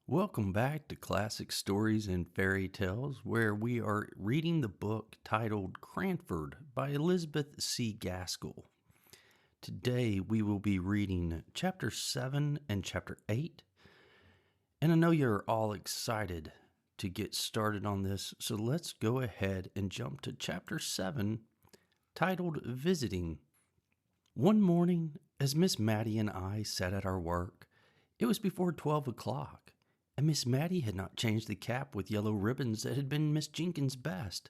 Welcome back to Classic Stories and Fairy Tales, where we are reading the book titled Cranford by Elizabeth C. Gaskell. Today we will be reading Chapter 7 and Chapter 8, and I know you're all excited to get started on this, so let's go ahead and jump to Chapter 7, titled Visiting. One morning, as Miss Mattie and I sat at our work, it was before 12 o'clock. And Miss Mattie had not changed the cap with yellow ribbons that had been Miss Jenkins's best,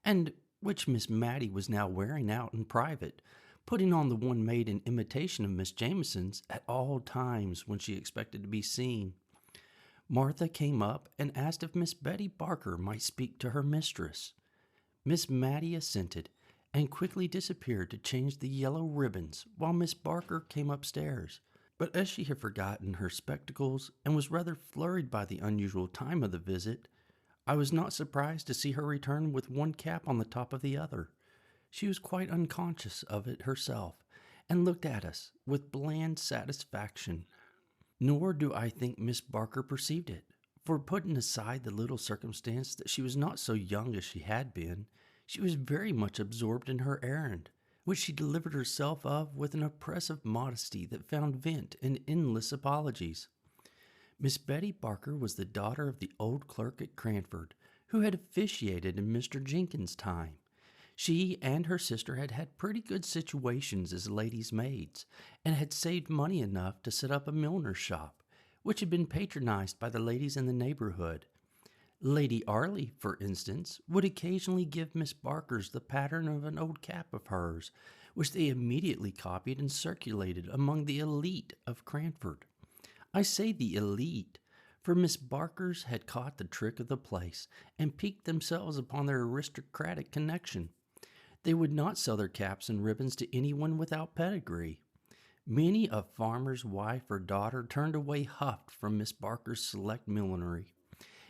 and which Miss Mattie was now wearing out in private, putting on the one made in imitation of Miss Jameson's at all times when she expected to be seen. Martha came up and asked if Miss Betty Barker might speak to her mistress. Miss Mattie assented, and quickly disappeared to change the yellow ribbons while Miss Barker came upstairs. But as she had forgotten her spectacles and was rather flurried by the unusual time of the visit, I was not surprised to see her return with one cap on the top of the other. She was quite unconscious of it herself, and looked at us with bland satisfaction. Nor do I think Miss Barker perceived it, for putting aside the little circumstance that she was not so young as she had been, she was very much absorbed in her errand, which she delivered herself of with an oppressive modesty that found vent in endless apologies. Miss Betty Barker was the daughter of the old clerk at Cranford, who had officiated in Mr. Jenkins's time. She and her sister had had pretty good situations as ladies' maids, and had saved money enough to set up a milliner's shop, which had been patronized by the ladies in the neighborhood. Lady Arley, for instance, would occasionally give Miss Barker's the pattern of an old cap of hers, which they immediately copied and circulated among the elite of Cranford. I say the elite, for Miss Barker's had caught the trick of the place, and piqued themselves upon their aristocratic connection. They would not sell their caps and ribbons to anyone without pedigree. Many a farmer's wife or daughter turned away huffed from Miss Barker's select millinery,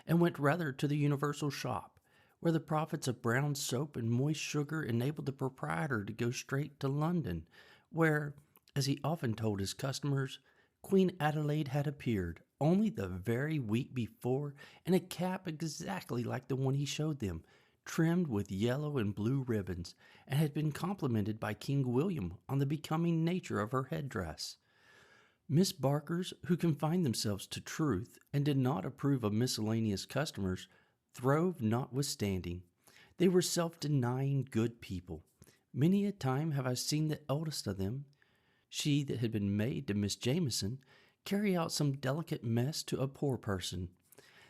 and went rather to the universal shop, where the profits of brown soap and moist sugar enabled the proprietor to go straight to London, where, as he often told his customers, Queen Adelaide had appeared only the very week before in a cap exactly like the one he showed them, trimmed with yellow and blue ribbons, and had been complimented by King William on the becoming nature of her headdress. Miss Barkers, who confined themselves to truth and did not approve of miscellaneous customers, throve notwithstanding. They were self-denying good people. Many a time have I seen the eldest of them, she that had been maid to Miss Jameson, carry out some delicate mess to a poor person.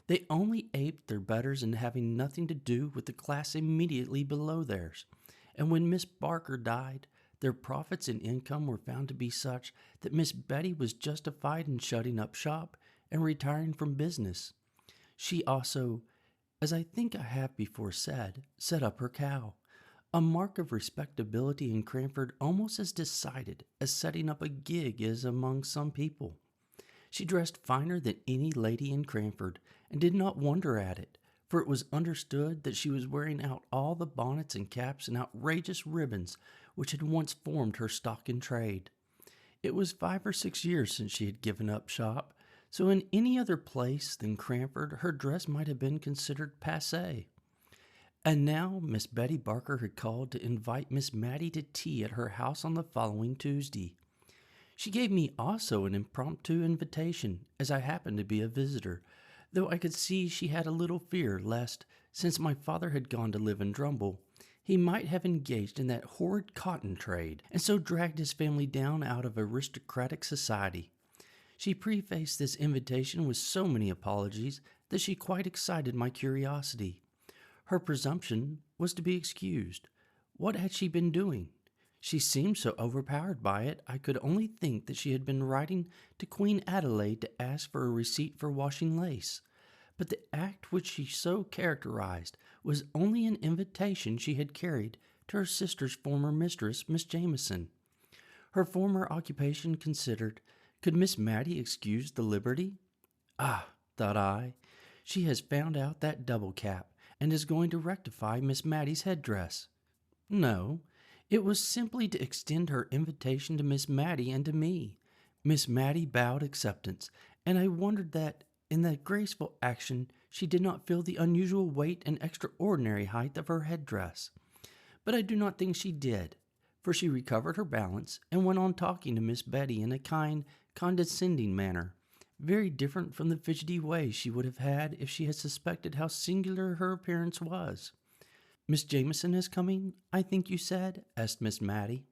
They only aped their betters in having nothing to do with the class immediately below theirs, and when Miss Barker died, their profits and income were found to be such that Miss Betty was justified in shutting up shop and retiring from business. She also, as I think I have before said, set up her cow, a mark of respectability in Cranford almost as decided as setting up a gig is among some people. She dressed finer than any lady in Cranford, and did not wonder at it, for it was understood that she was wearing out all the bonnets and caps and outrageous ribbons which had once formed her stock in trade. It was 5 or 6 years since she had given up shop, so in any other place than Cranford her dress might have been considered passé. And now Miss Betty Barker had called to invite Miss Mattie to tea at her house on the following Tuesday. She gave me also an impromptu invitation, as I happened to be a visitor, though I could see she had a little fear lest, since my father had gone to live in Drumble, he might have engaged in that horrid cotton trade, and so dragged his family down out of aristocratic society. She prefaced this invitation with so many apologies that she quite excited my curiosity. Her presumption was to be excused. What had she been doing? She seemed so overpowered by it, I could only think that she had been writing to Queen Adelaide to ask for a receipt for washing lace. But the act which she so characterized was only an invitation she had carried to her sister's former mistress, Miss Jameson. Her former occupation considered, could Miss Mattie excuse the liberty? Ah, thought I, she has found out that double cap, and is going to rectify Miss Mattie's headdress. No, it was simply to extend her invitation to Miss Mattie and to me. Miss Mattie bowed acceptance, and I wondered that, In the graceful action, she did not feel the unusual weight and extraordinary height of her headdress. But I do not think she did, for she recovered her balance and went on talking to Miss Betty in a kind, condescending manner, very different from the fidgety way she would have had if she had suspected how singular her appearance was. "Miss Jameson is coming, I think you said?" asked Miss Matty.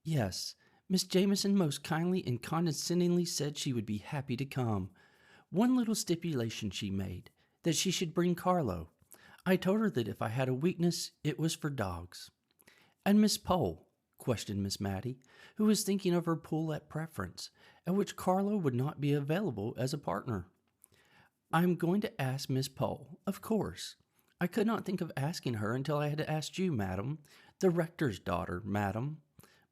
"Yes, Miss Jameson most kindly and condescendingly said she would be happy to come. One little stipulation she made, that she should bring Carlo. I told her that if I had a weakness, it was for dogs." "And Miss Pole?" questioned Miss Matty, who was thinking of her Poulette preference, at which Carlo would not be available as a partner. "I am going to ask Miss Pole, of course. I could not think of asking her until I had asked you, madam, the rector's daughter, madam.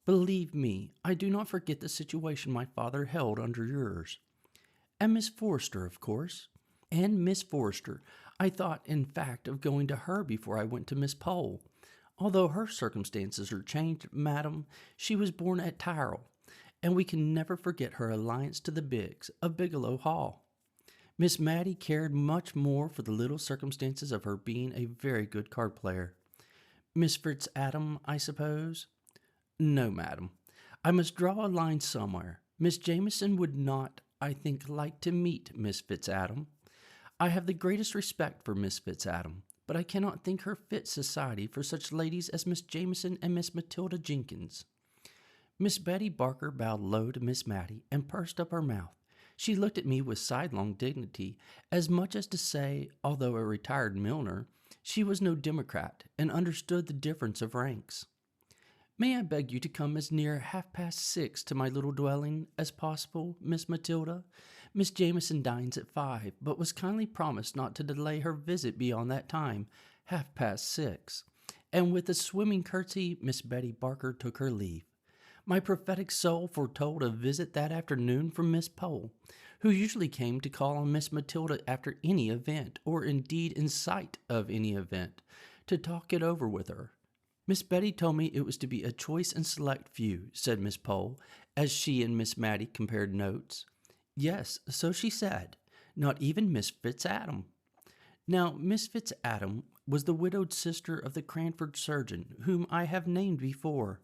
Believe me, I do not forget the situation my father held under yours. And Miss Forrester, of course. And Miss Forrester. I thought, in fact, of going to her before I went to Miss Pole. Although her circumstances are changed, madam, she was born at Tyrrell, and we can never forget her alliance to the Biggs of Bigelow Hall. Miss Matty cared much more for the little circumstances of her being a very good card player. Miss Fitzadam, I suppose?" "No, madam. I must draw a line somewhere. Miss Jameson would not, I think, like to meet Miss Fitzadam. I have the greatest respect for Miss Fitzadam, but I cannot think her fit society for such ladies as Miss Jameson and Miss Matilda Jenkins." Miss Betty Barker bowed low to Miss Matty and pursed up her mouth. She looked at me with sidelong dignity, as much as to say, although a retired milliner, she was no democrat and understood the difference of ranks. "May I beg you to come as near 6:30 to my little dwelling as possible, Miss Matilda? Miss Jameson dines at 5, but was kindly promised not to delay her visit beyond that time, 6:30. And with a swimming curtsy, Miss Betty Barker took her leave. My prophetic soul foretold a visit that afternoon from Miss Pole, who usually came to call on Miss Matilda after any event, or indeed in sight of any event, to talk it over with her. "Miss Betty told me it was to be a choice and select few," said Miss Pole, as she and Miss Matty compared notes. "Yes, so she said. Not even Miss Fitzadam." Now, Miss Fitzadam was the widowed sister of the Cranford surgeon, whom I have named before.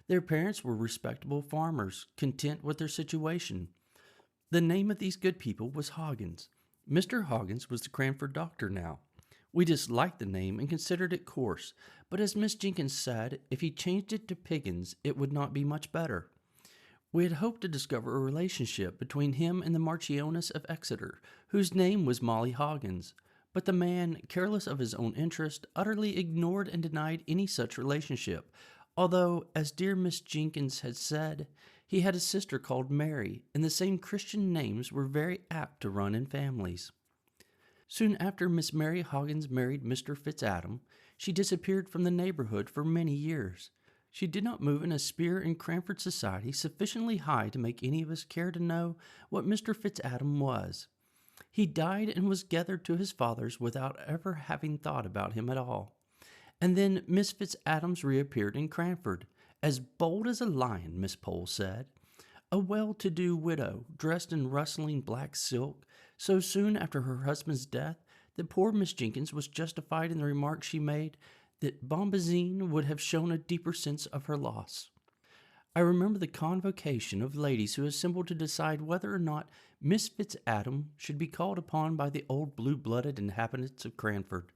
Their parents were respectable farmers, content with their situation. The name of these good people was Hoggins. Mr. Hoggins was the Cranford doctor now. We disliked the name and considered it coarse, but as Miss Jenkins said, if he changed it to Piggins, it would not be much better. We had hoped to discover a relationship between him and the Marchioness of Exeter, whose name was Molly Hoggins, but the man, careless of his own interest, utterly ignored and denied any such relationship, although, as dear Miss Jenkins had said, he had a sister called Mary, and the same Christian names were very apt to run in families. Soon after Miss Mary Hoggins married Mr. Fitzadam, she disappeared from the neighborhood for many years. She did not move in a sphere in Cranford society sufficiently high to make any of us care to know what Mr. Fitzadam was. He died and was gathered to his fathers without ever having thought about him at all. And then Miss Fitzadams reappeared in Cranford, as bold as a lion, Miss Pole said. A well-to-do widow, dressed in rustling black silk, so soon after her husband's death that poor Miss Jenkins was justified in the remark she made that Bombazine would have shown a deeper sense of her loss. I remember the convocation of ladies who assembled to decide whether or not Miss Fitzadam should be called upon by the old blue-blooded inhabitants of Cranford.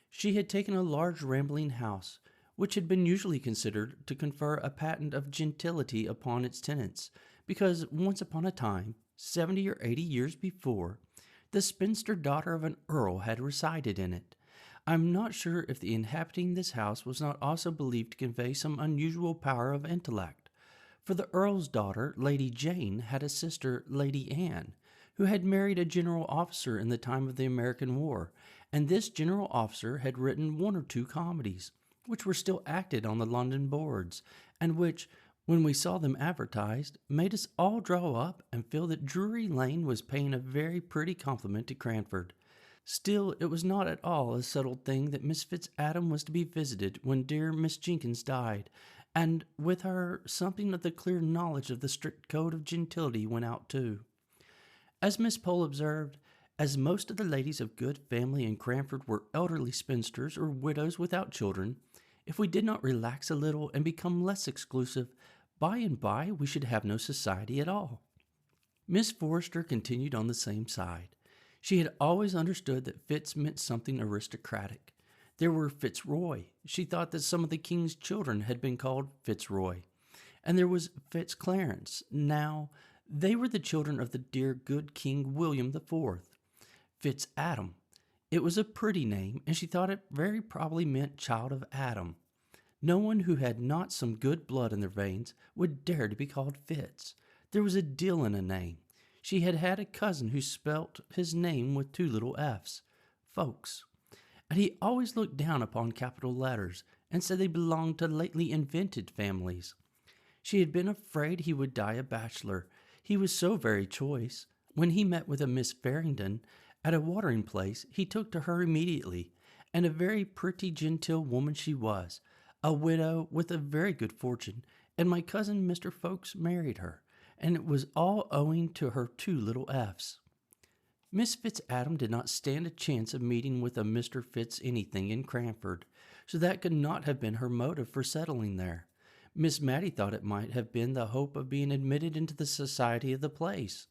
She had taken a large rambling house, which had been usually considered to confer a patent of gentility upon its tenants, because once upon a time, 70 or 80 years before, the spinster daughter of an earl had resided in it. I am not sure if the inhabiting this house was not also believed to convey some unusual power of intellect, for the earl's daughter, Lady Jane, had a sister, Lady Anne, who had married a general officer in the time of the American War, and this general officer had written 1 or 2 comedies, which were still acted on the London boards, and which, when we saw them advertised, made us all draw up and feel that Drury Lane was paying a very pretty compliment to Cranford. Still, it was not at all a settled thing that Miss Fitzadam was to be visited when dear Miss Jenkins died, and with her something of the clear knowledge of the strict code of gentility went out too. As Miss Pole observed, As most of the ladies of good family in Cranford were elderly spinsters or widows without children, if we did not relax a little and become less exclusive, by and by we should have no society at all. Miss Forrester continued on the same side. She had always understood that Fitz meant something aristocratic. There were Fitzroy. She thought that some of the king's children had been called Fitzroy. And there was Fitzclarence. Now, they were the children of the dear good King William the Fourth. Fitzadam. It was a pretty name, and she thought it very probably meant child of Adam. No one who had not some good blood in their veins would dare to be called Fitz. There was a deal in a name. She had had a cousin who spelt his name with two little F's, Folks, and he always looked down upon capital letters and said they belonged to lately invented families. She had been afraid he would die a bachelor. He was so very choice. When he met with a Miss Farrington at a watering place, he took to her immediately, and a very pretty genteel woman she was, a widow with a very good fortune, and my cousin Mr. Folks married her, and it was all owing to her two little F's. Miss Fitzadam did not stand a chance of meeting with a Mr. Fitz anything in Cranford, so that could not have been her motive for settling there. Miss Mattie thought it might have been the hope of being admitted into the society of the place,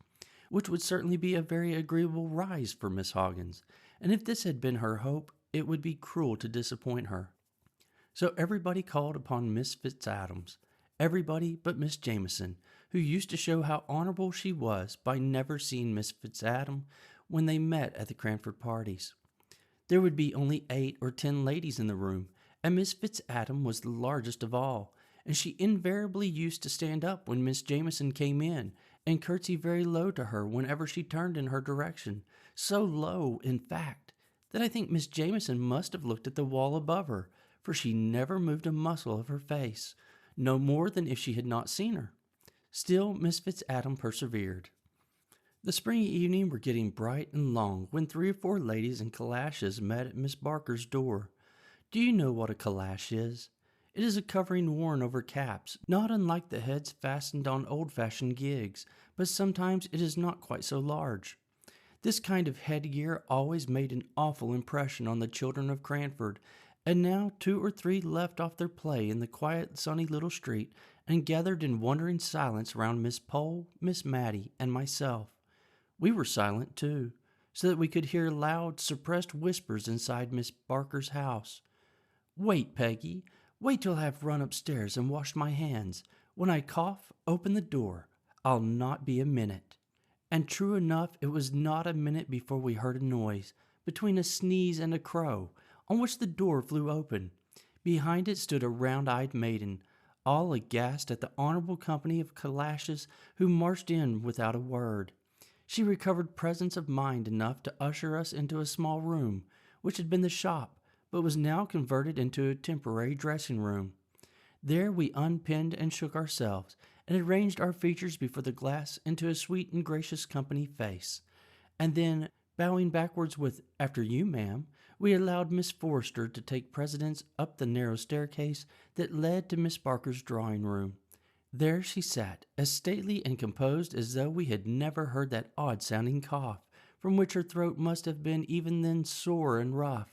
which would certainly be a very agreeable rise for Miss Hoggins, and if this had been her hope, it would be cruel to disappoint her. So everybody called upon Miss Fitzadams, everybody but Miss Jameson, who used to show how honorable she was by never seeing Miss Fitzadam when they met at the Cranford parties. There would be only 8 or 10 ladies in the room, and Miss Fitzadam was the largest of all, and she invariably used to stand up when Miss Jameson came in, and curtsy very low to her whenever she turned in her direction, so low, in fact, that I think Miss Jameson must have looked at the wall above her, for she never moved a muscle of her face, no more than if she had not seen her. Still, Miss Fitzadam persevered. The spring evening were getting bright and long when 3 or 4 ladies in calashes met at Miss Barker's door. Do you know what a calash is? It is a covering worn over caps, not unlike the heads fastened on old-fashioned gigs, but sometimes it is not quite so large. This kind of headgear always made an awful impression on the children of Cranford, and now 2 or 3 left off their play in the quiet, sunny little street and gathered in wondering silence round Miss Pole, Miss Mattie, and myself. We were silent, too, so that we could hear loud, suppressed whispers inside Miss Barker's house. "Wait, Peggy. Wait till I have run upstairs and washed my hands. When I cough, open the door. I'll not be a minute." And true enough, it was not a minute before we heard a noise, between a sneeze and a crow, on which the door flew open. Behind it stood a round-eyed maiden, all aghast at the honorable company of calashes who marched in without a word. She recovered presence of mind enough to usher us into a small room, which had been the shop, but was now converted into a temporary dressing room. There we unpinned and shook ourselves, and arranged our features before the glass into a sweet and gracious company face. And then, bowing backwards with, "After you, ma'am," we allowed Miss Forrester to take precedence up the narrow staircase that led to Miss Barker's drawing-room. There she sat, as stately and composed as though we had never heard that odd-sounding cough, from which her throat must have been even then sore and rough.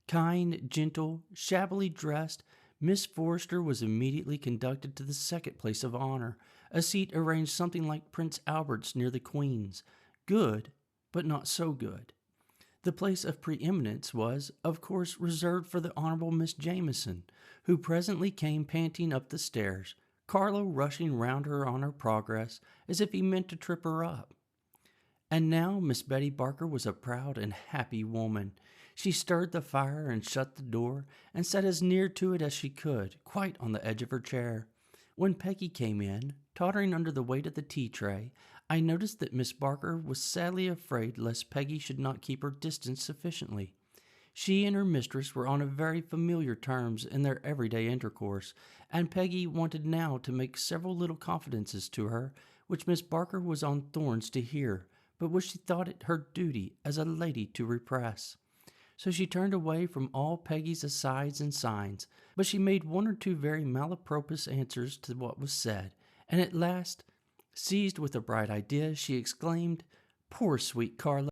Kind, gentle, shabbily dressed, Miss Forrester was immediately conducted to the second place of honor, a seat arranged something like Prince Albert's near the Queen's, good, but not so good. The place of preeminence was, of course, reserved for the Honorable Miss Jameson, who presently came panting up the stairs, Carlo rushing round her on her progress, as if he meant to trip her up. And now Miss Betty Barker was a proud and happy woman. She stirred the fire and shut the door, and sat as near to it as she could, quite on the edge of her chair. When Peggy came in, tottering under the weight of the tea-tray, I noticed that Miss Barker was sadly afraid lest Peggy should not keep her distance sufficiently. She and her mistress were on very familiar terms in their everyday intercourse, and Peggy wanted now to make several little confidences to her, which Miss Barker was on thorns to hear, but which she thought it her duty as a lady to repress. So she turned away from all Peggy's asides and signs, but she made 1 or 2 very malapropos answers to what was said, and at last, seized with a bright idea, she exclaimed, "Poor sweet Carlo!